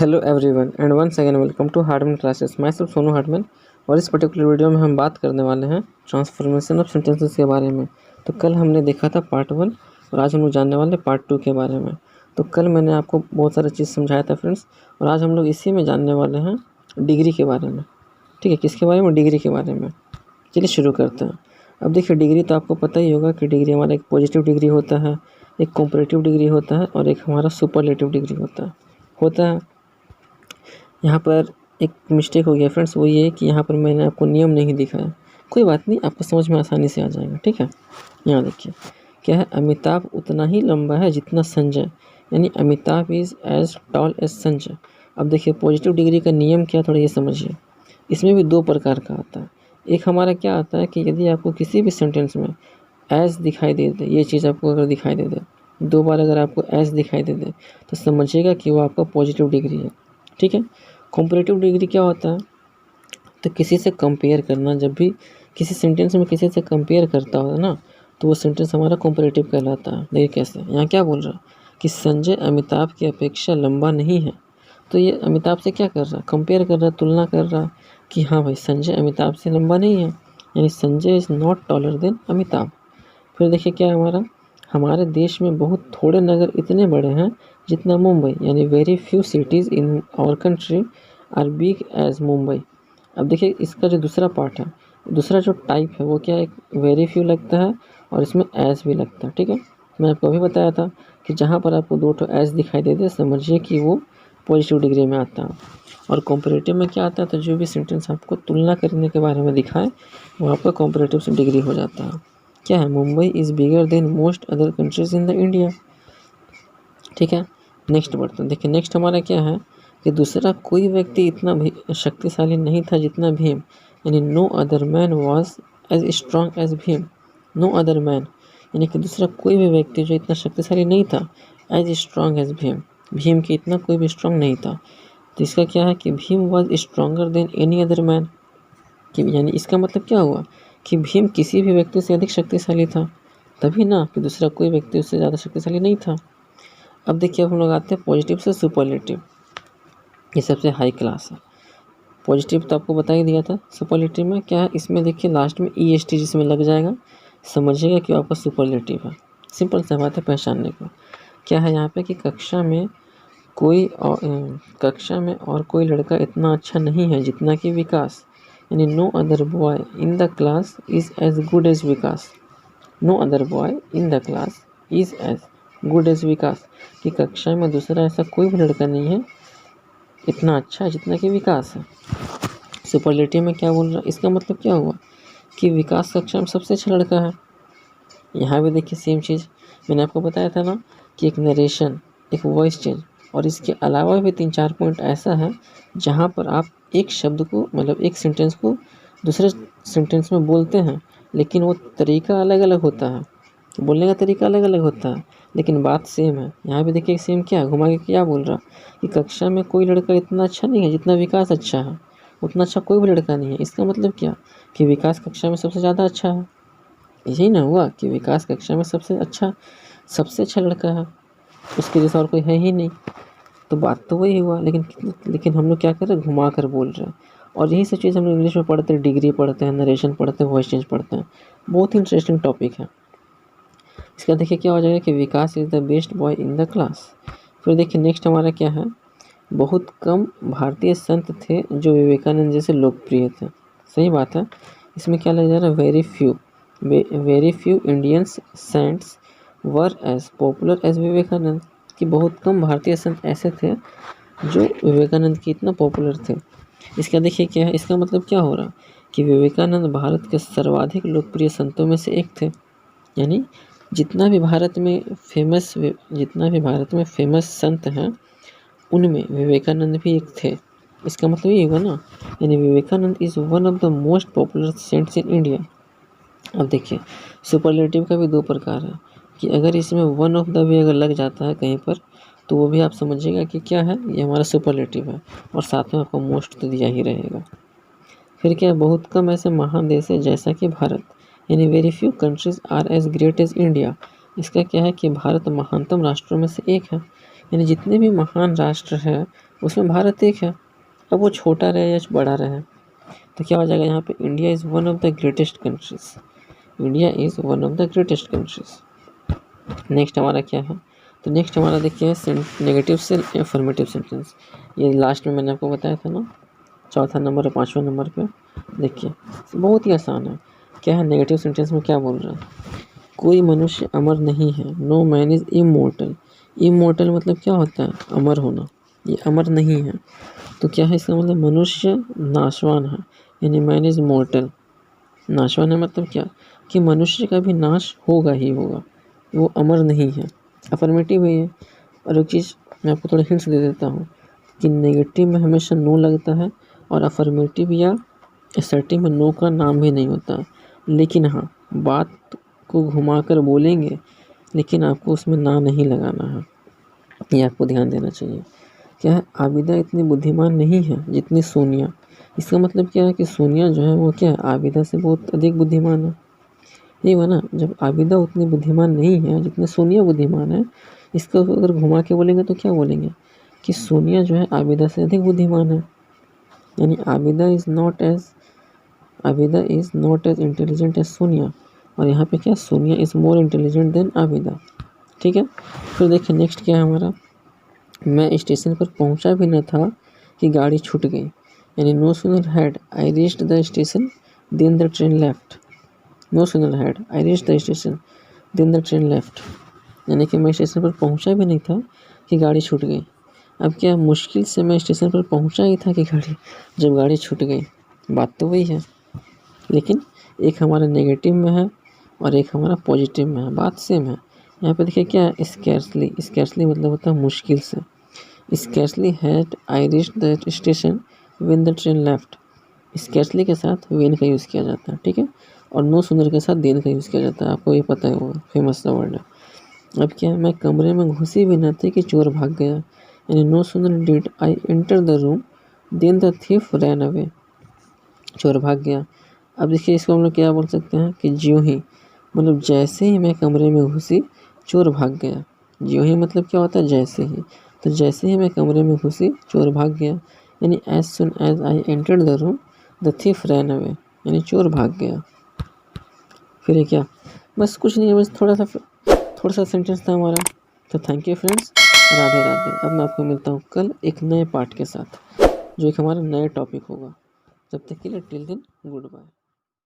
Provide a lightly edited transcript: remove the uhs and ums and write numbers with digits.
Hello everyone and once again welcome to Hardman classes. Myself Sonu Hardman. और इस particular video में हम बात करने वाले हैं ट्रांसफॉर्मेशन ऑफ सेंटेंसेस के बारे में। तो कल हमने देखा था पार्ट 1 और आज हम लोग जानने वाले पार्ट 2 के बारे में। तो कल मैंने आपको बहुत सारी चीज़ समझाया था फ्रेंड्स, और आज हम लोग इसी में जानने वाले हैं डिग्री के बारे में। ठीक है, किसके बारे में? डिग्री के बारे में। चलिए शुरू करते हैं। अब देखिए, डिग्री तो आपको पता ही होगा कि डिग्री हमारा एक पॉजिटिव डिग्री होता है, एक कॉम्परेटिव डिग्री होता है और एक हमारा सुपरलेटिव डिग्री होता है। यहाँ पर एक मिस्टेक हो गया फ्रेंड्स, वो ये कि यहाँ पर मैंने आपको नियम नहीं दिखाया। कोई बात नहीं, आपको समझ में आसानी से आ जाएगा। ठीक है, यहाँ देखिए क्या है, अमिताभ उतना ही लंबा है जितना संजय, यानी Amitabh is as tall as Sanjay. अब देखिए पॉजिटिव डिग्री का नियम क्या, थोड़ा ये समझिए। इसमें भी दो प्रकार का आता है। एक हमारा क्या आता है कि यदि आपको किसी भी सेंटेंस में एज दिखाई दे दे, ये चीज़ आपको अगर दिखाई दे दे, दो बार अगर आपको एज दिखाई दे दे तो समझिएगा कि वो आपका पॉजिटिव डिग्री है। ठीक है। कॉम्परेटिव डिग्री क्या होता है? तो किसी से कंपेयर करना, जब भी किसी सेंटेंस में किसी से कंपेयर करता हो ना, तो वो सेंटेंस हमारा कॉम्परेटिव कहलाता है। देखिए कैसे, यहाँ क्या बोल रहा है कि संजय अमिताभ की अपेक्षा लंबा नहीं है। तो ये अमिताभ से क्या कर रहा है? कंपेयर कर रहा है, तुलना कर रहा है कि हाँ भाई संजय अमिताभ से लंबा नहीं है, यानी Sanjay is not taller than Amitabh. फिर देखिए क्या है हमारे देश में बहुत थोड़े नगर इतने बड़े हैं जितना मुंबई, यानी very few cities in our country are big as Mumbai. अब देखिए इसका जो दूसरा पार्ट है, दूसरा जो टाइप है वो क्या है, वेरी फ्यू लगता है और इसमें एज भी लगता है। ठीक है, मैं आपको अभी बताया था कि जहाँ पर आपको दो ठो एज दिखाई दे दे समझिए कि वो पॉजिटिव डिग्री में आता है। और कॉम्परेटिव में क्या आता है, तो जो भी सेंटेंस आपको तुलना करने के बारे में दिखाए वो आपका कॉम्परेटिव से डिग्री हो जाता है। क्या है, Mumbai is bigger than most other countries in the India. ठीक है, नेक्स्ट बढ़ते हैं। देखिए नेक्स्ट हमारा क्या है कि दूसरा कोई व्यक्ति इतना शक्तिशाली नहीं था जितना भीम, यानी no other man was as strong as Bhim. No other man यानी कि दूसरा कोई भी व्यक्ति जो इतना शक्तिशाली नहीं था as strong as Bhim, Bhim के इतना कोई भी स्ट्रॉन्ग नहीं था। तो इसका क्या है कि Bhim was stronger than any other man, कि यानी इसका मतलब क्या हुआ कि भीम किसी भी व्यक्ति से अधिक शक्तिशाली था, तभी ना कि दूसरा कोई व्यक्ति उससे ज़्यादा शक्तिशाली नहीं था। अब देखिए अब हम लोग आते हैं पॉजिटिव से सुपरलेटिव। ये सबसे हाई क्लास है। पॉजिटिव तो आपको बता ही दिया था। सुपरलेटिव में क्या है, इसमें देखिए लास्ट में EST जिसमें लग जाएगा, समझिएगा कि आपका सुपरलेटिव है। सिंपल सा बात है पहचानने को। क्या है यहाँ पे कि कक्षा में और कोई लड़का इतना अच्छा नहीं है जितना कि विकास, यानी no other boy in the class is as good as Vikas. No other boy in the class is as good as Vikas, कि कक्षा में दूसरा ऐसा कोई भी लड़का नहीं है इतना अच्छा जितना कि विकास है। सुपरलेटिव में क्या बोल रहा है, इसका मतलब क्या हुआ कि विकास कक्षा में सबसे अच्छा लड़का है। यहाँ भी देखिए सेम चीज़ मैंने आपको बताया था ना कि एक नरेशन, एक वॉइस चेंज, और इसके अलावा भी 3-4 पॉइंट ऐसा है जहाँ पर आप एक शब्द को, मतलब एक सेंटेंस को दूसरे सेंटेंस में बोलते हैं, लेकिन वो तरीका अलग अलग होता है, बोलने का तरीका अलग अलग होता है, लेकिन बात सेम है। यहाँ पे देखिए सेम क्या है, घुमा के क्या बोल रहा कि कक्षा में कोई लड़का इतना अच्छा नहीं है जितना विकास अच्छा है, उतना अच्छा कोई भी लड़का नहीं है। इसका मतलब क्या कि विकास कक्षा में सबसे ज़्यादा अच्छा है। यही ना हुआ कि विकास कक्षा में सबसे अच्छा लड़का है, उसके जैसा और कोई है ही नहीं। तो बात तो वही हुआ, लेकिन हम लोग क्या कर रहे हैं, घुमा कर बोल रहे हैं। और यही सब चीज़ हम लोग इंग्लिश में पढ़ते हैं, डिग्री पढ़ते हैं, नरेशन पढ़ते हैं, वॉइस चेंज पढ़ते हैं। बहुत ही इंटरेस्टिंग टॉपिक है। इसका देखिए क्या हो जाएगा कि Vikas is the best boy in the class. फिर देखिए नेक्स्ट हमारा क्या है, बहुत कम भारतीय संत थे जो विवेकानंद जैसे लोकप्रिय थे। सही बात है। इसमें क्या लग जा रहा है, very few Indians saints were as popular as Vivekananda, कि बहुत कम भारतीय संत ऐसे थे जो विवेकानंद की इतना पॉपुलर थे। इसका देखिए क्या है, इसका मतलब क्या हो रहा कि विवेकानंद भारत के सर्वाधिक लोकप्रिय संतों में से एक थे, यानी जितना भी भारत में फेमस संत हैं उनमें विवेकानंद भी एक थे। इसका मतलब ये हुआ ना, यानी Vivekananda is one of the most popular saints in India. अब देखिए सुपरलेटिव का भी दो प्रकार है, कि अगर इसमें वन ऑफ द भी अगर लग जाता है कहीं पर तो वो भी आप समझिएगा कि क्या है, ये हमारा सुपरलेटिव है, और साथ में आपको मोस्ट तो दिया ही रहेगा। फिर क्या, बहुत कम ऐसे महान देश है जैसा कि भारत, यानी very few countries are as great as India. इसका क्या है कि भारत महानतम राष्ट्रों में से एक है, यानी जितने भी महान राष्ट्र हैं उसमें भारत एक है। अब वो छोटा रहे या बड़ा रहे तो क्या हो जाएगा यहाँ पे, India is one of the greatest countries, India is one of the greatest countries. Next हमारा क्या है, तो नेक्स्ट हमारा देखिए नेगेटिव से एफर्मेटिव सेंटेंस। ये लास्ट में मैंने आपको बताया था ना, चौथा नंबर और पाँचवें नंबर पे। देखिए बहुत ही आसान है। क्या है नेगेटिव सेंटेंस में, क्या बोल रहा है, कोई मनुष्य अमर नहीं है, no man is immortal. Immortal मतलब क्या होता है, अमर होना, ये अमर नहीं है। तो क्या है इसका मतलब, मनुष्य नाशवान है, यानी मैन इज़ मोर्टल। नाशवान है मतलब क्या, कि मनुष्य का भी नाश होगा ही होगा, वो अमर नहीं है। अफर्मेटिव है ये। और एक चीज़ मैं आपको थोड़ा हिंट्स दे देता हूँ कि नेगेटिव में हमेशा नो लगता है और अफर्मेटिव या असर्टिव में नो का नाम भी नहीं होता। लेकिन हाँ, बात को घुमाकर बोलेंगे, लेकिन आपको उसमें ना नहीं लगाना है, ये आपको ध्यान देना चाहिए। क्या है, आबिदा इतनी बुद्धिमान नहीं है जितनी सोनिया। इसका मतलब क्या है कि सोनिया जो है वो क्या है, आबिदा से बहुत अधिक बुद्धिमान है। ये हुआ ना, जब आबिदा उतनी बुद्धिमान नहीं है जितने सोनिया बुद्धिमान है, इसको अगर घुमा के बोलेंगे तो क्या बोलेंगे कि सोनिया जो है आबिदा से अधिक बुद्धिमान है, यानी Abida is not as intelligent as Sonia. और यहाँ पे क्या, Sonia is more intelligent than Abida. ठीक है। फिर देखिए नेक्स्ट क्या है हमारा, मैं स्टेशन पर पहुँचा भी न था कि गाड़ी छूट गई, यानी no sooner had I reached the station than the train left. No sooner had I reached the station than the train left, यानी कि मैं स्टेशन पर पहुँचा भी नहीं था कि गाड़ी छूट गई। अब क्या, मुश्किल से मैं स्टेशन पर पहुँचा ही था कि जब गाड़ी छूट गई। बात तो वही है, लेकिन एक हमारा नेगेटिव में है और एक हमारा पॉजिटिव में है, बात सेम है। यहाँ पे देखिए क्या है, स्कैर्सली। स्कैर्सली मतलब होता है मुश्किल से। Scarcely had I reached the station when the train left. Scarcely के साथ व्हेन का यूज़ किया जाता है, ठीक है। और नो सूनर के साथ देन का यूज़ किया जाता है, आपको ये पता है, वो फेमस सा वर्ड है। अब क्या है, मैं कमरे में घुसी भी न थी कि चोर भाग गया, यानी no sooner did I enter the room than the thief ran away. चोर भाग गया। अब देखिए इसको हम लोग क्या बोल सकते हैं कि ज्यों ही, मतलब जैसे ही मैं कमरे में घुसी चोर भाग गया। ज्यों ही मतलब क्या होता है, जैसे ही। तो जैसे ही मैं कमरे में घुसी चोर भाग गया, यानी as soon as I entered the room the thief ran away, यानी चोर भाग गया। फिर ये क्या, बस कुछ नहीं है, बस थोड़ा सा सेंटेंस था हमारा। तो thank you friends, Radhe Radhe. अब मैं आपको मिलता हूँ कल एक नए पार्ट के साथ, जो एक हमारा नया टॉपिक होगा। तब तक के लिए टिल देन गुड बाय।